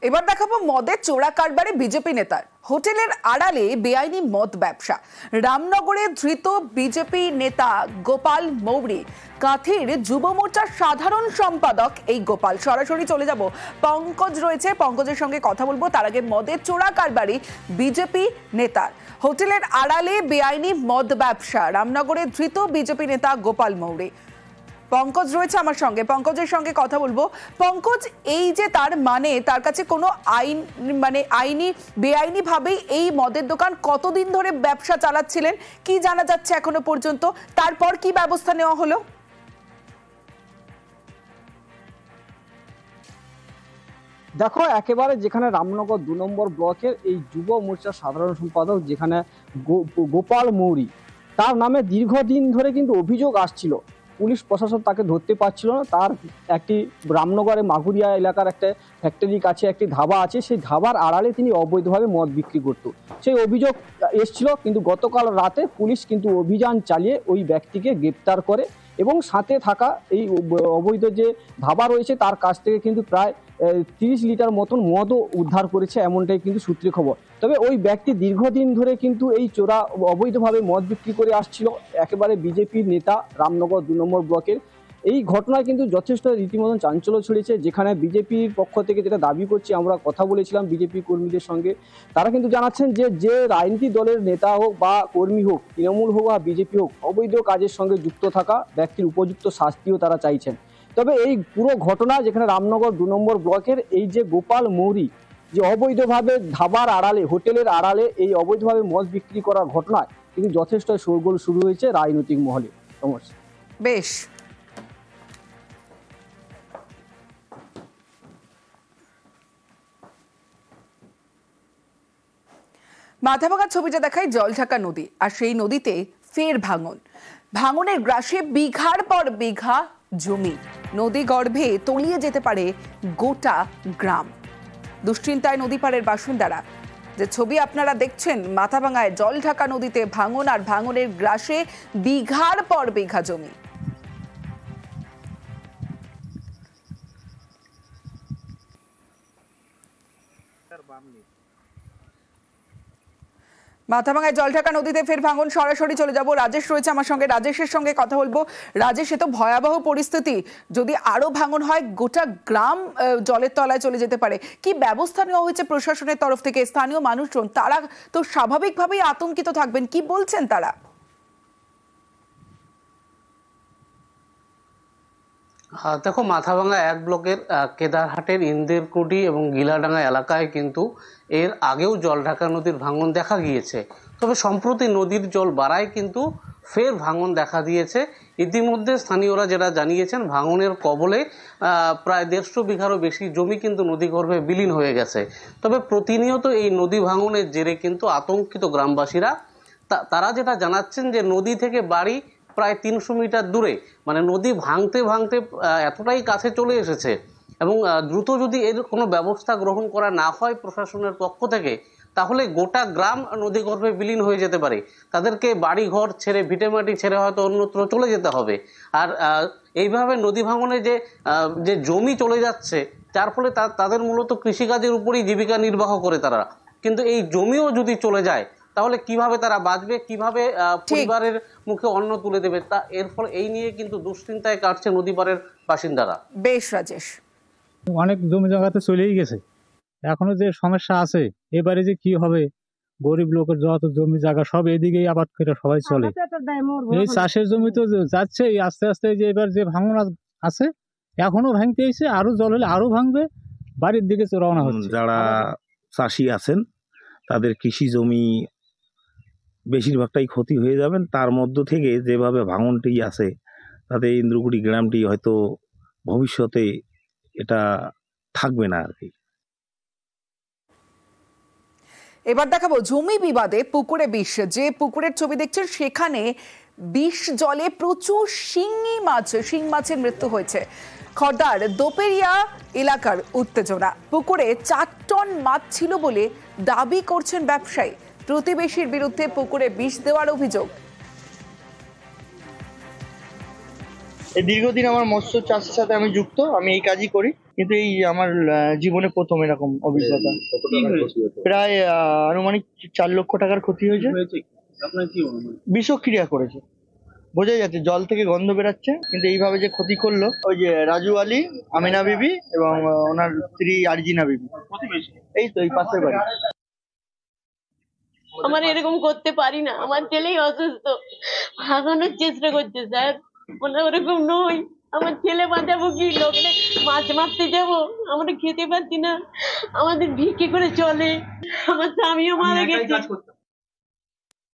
এবার দেখাবো মদের চোরা কারবারে বিজেপি নেতার হোটেলের আড়ালে বেআইনি মদ ব্যবসা। রামনগরে ধৃত বিজেপি নেতা গোপাল মৌরি, কাঁথির যুব মোর্চার সাধারণ সম্পাদক এই গোপাল। সরাসরি চলে যাব, পঙ্কজ রয়েছে, পঙ্কজের সঙ্গে কথা বলবো। তার আগে মদের চোরা কারবারি বিজেপি নেতার হোটেলের আড়ালে বেআইনি মদ ব্যবসা, রামনগরে ধৃত বিজেপি নেতা গোপাল মৌরি। পঙ্কজ রয়েছে আমার সঙ্গে, পঙ্কজের সঙ্গে কথা বলবো। পঙ্কজ, এই যে তার কাছে কোনো আইনি বেআইনি ভাবেই এই মদের দোকান কতদিন ধরে ব্যবসা চালাচ্ছিলেন, কি জানা যাচ্ছে এখনো পর্যন্ত? তারপর কি ব্যবস্থা নেওয়া হলো? দেখো, একেবারে যেখানে রামনগর ২ নম্বর ব্লকের এই যুব মোর্চার সাধারণ সম্পাদক যেখানে গোপাল মৌরি, তার নামে দীর্ঘদিন ধরে কিন্তু অভিযোগ আসছিল। পুলিশ প্রশাসন তাকে ধরতে পারছিল না। তার একটি রামনগরে মাগুরিয়া এলাকার একটা ফ্যাক্টরির কাছে একটি ধাবা আছে, সেই ধাবার আড়ালে তিনি অবৈধভাবে মদ বিক্রি করত। সেই অভিযোগ এসছিল, কিন্তু গতকাল রাতে পুলিশ কিন্তু অভিযান চালিয়ে ওই ব্যক্তিকে গ্রেপ্তার করে এবং সাথে থাকা এই অবৈধ যে ধাবা রয়েছে তার কাছ থেকে কিন্তু প্রায় ৩০ লিটার মতন মদও উদ্ধার করেছে, এমনটাই কিন্তু সূত্রে খবর। তবে ওই ব্যক্তি দীর্ঘদিন ধরে কিন্তু এই চোরা অবৈধভাবে মদ বিক্রি করে আসছিল, একেবারে বিজেপির নেতা রামনগর ২ নম্বর ব্লকের। এই ঘটনায় কিন্তু যথেষ্ট রীতিমতন চাঞ্চল্য ছড়িয়েছে, যেখানে বিজেপির পক্ষ থেকে যেটা দাবি করছে, আমরা কথা বলেছিলাম বিজেপি কর্মীদের সঙ্গে, তারা কিন্তু জানাচ্ছেন যে রাজনীতি দলের নেতা হোক বা কর্মী হোক, তৃণমূল হোক বা বিজেপি হোক, অবৈধ কাজের সঙ্গে যুক্ত থাকা ব্যক্তির উপযুক্ত শাস্তিও তারা চাইছেন। তবে এই পুরো ঘটনা যেখানে রামনগর ২ নম্বর ব্লকের এই যে গোপাল মৌরি যে অবৈধভাবে ধাবার আড়ালে, হোটেলের আড়ালে এই অবৈধভাবে মদ বিক্রি করার ঘটনায় কিন্তু যথেষ্ট শোরগোল শুরু হয়েছে রাজনৈতিক মহলে। সমস্যা বেশ, মাথাভাঙা ছবিটা দেখায় জলঢাকা নদী, আর সেই নদীতে ফের ভাঙনের গ্রাসে বিঘার পর বিঘা জমি, নদী গর্ভে তলিয়ে যেতে পারে গোটা গ্রাম। দুশ্চিন্তায় নদী পাড়ের বাসিন্দারা। যে ছবি আপনারা দেখছেন, মাথাভাঙায় জলঢাকা নদীতে ভাঙন, আর ভাঙনের গ্রাসে বিঘার পর বিঘা জমি। মাথাভাঙায় জলঢাকা নদীতে ফের ভাঙন। সরাসরি চলে যাব, রাজেশ রয়েছে আমার সঙ্গে, রাজেশের সঙ্গে কথা বলবো। রাজেশ, এ তো ভয়াবহ পরিস্থিতি, যদি আরো ভাঙন হয় গোটা গ্রাম জলের তলায় চলে যেতে পারে। কি ব্যবস্থা নেওয়া হয়েছে প্রশাসনের তরফ থেকে? স্থানীয় মানুষজন তারা তো স্বাভাবিকভাবেই আতঙ্কিত থাকবেন, কি বলছেন তারা? দেখো, মাথাভাঙা ১ ব্লকের কেদারহাটের ইন্দেরকুটি এবং গিলাডাঙ্গা এলাকায় কিন্তু এর আগেও জলঢাকা নদীর ভাঙন দেখা গিয়েছে। তবে সম্প্রতি নদীর জল বাড়ায় কিন্তু ফের ভাঙন দেখা দিয়েছে। ইতিমধ্যে স্থানীয়রা যেটা জানিয়েছেন, ভাঙনের কবলে প্রায় ১৫০ বিঘারও বেশি জমি কিন্তু নদীগর্ভে বিলীন হয়ে গেছে। তবে প্রতিনিয়ত এই নদী ভাঙনের জেরে কিন্তু আতঙ্কিত গ্রামবাসীরা। তারা যেটা জানাচ্ছেন যে নদী থেকে বাড়ি প্রায় ৩০০ মিটার দূরে, মানে নদী ভাঙতে ভাঙতে এতটাই কাছে চলে এসেছে এবং দ্রুত যদি এর কোনো ব্যবস্থা গ্রহণ করা না হয় প্রশাসনের পক্ষ থেকে, তাহলে গোটা গ্রাম নদীগর্ভে বিলীন হয়ে যেতে পারে। তাদেরকে বাড়ি ঘর ছেড়ে, ভিটেমাটি ছেড়ে হয়তো অন্যত্র চলে যেতে হবে। আর এইভাবে নদী ভাঙনে যে জমি চলে যাচ্ছে, যার ফলে তাদের মূলত কৃষিকাজের উপরেই জীবিকা নির্বাহ করে তারা। কিন্তু এই জমিও যদি চলে যায়, তাহলে কিভাবে তারা বাঁচবে, কিভাবে পরিবারের মুখে অন্ন তুলে দেবে, তা এর ফলে এই নিয়ে কিন্তু দুশ্চিন্তায় কাটছে নদীপাড়ের বাসিন্দারা। বেশ রাজেশ, অনেক জমি জায়গাতে চলেই গেছে, এখনো যে সমস্যা আছে এবারে যে কি হবে, গরিব লোকের যত জমি জায়গা সব এদিকেই আবাদ করে সবাই চলে। এই চাষের জমি তো যাচ্ছে আস্তে আস্তে, যে এবার যে ভাঙন আছে এখনো ভাঙতে এসে, আরো জল হলে আরো ভাঙবে, বাড়ির দিকে রওনা হচ্ছে। যারা চাষি আছেন তাদের কৃষি জমি বেশিরভাগটাই ক্ষতি হয়ে যাবেন। তার মধ্য থেকে যেভাবে ভাঙনটি আছে, তাতে ইন্দ্রকুটি গ্রামটি হয়তো ভবিষ্যতে এটা থাকবে না আর কি। এবার দেখাবো জমি বিবাদে পুকুরে বিষ। যে পুকুরের ছবি দেখছেন সেখানে বিষ জলে প্রচুর শিং মাছের মৃত্যু হয়েছে। খড়দার দোপেরিয়া এলাকার উত্তেজনা। পুকুরে ৪ টন মাছ ছিল বলে দাবি করছেন ব্যবসায়ী। প্রতিবেশীর বিরুদ্ধে পুকুরে বিষ দেওয়ার অভিযোগ। দীর্ঘদিন আমার মৎস্য চাষের সাথে আমি যুক্ত, আমি এই কাজই করি। কিন্তু এই আমার জীবনে প্রথম এরকম অভিজ্ঞতা। প্রায় আনুমানিক 4 লক্ষ টাকার ক্ষতি হয়েছে। বিষক্রিয়া করেছে, বোঝা যাচ্ছে জল থেকে গন্ধ বেরাচ্ছে, কিন্তু এইভাবে যে ক্ষতি করলো ওই যে রাজু আলী, আমিনা বিবি এবং ওনার স্ত্রী আরজিনা বিবি, এই তো এই পাশের বাড়ি। আমার এরকম করতে পারি না, আমার ছেলেই অসুস্থ, ভাগানোর চেষ্টা করছে স্যার, মানে ওরকম নই। আমার ছেলে বাঁচাবো কি, লোকে মাছ মারতে যাবো, আমরা খেতে পাচ্ছি না, আমাদের ভিক্ষে করে চলে, আমার স্বামীও মারা গেছে।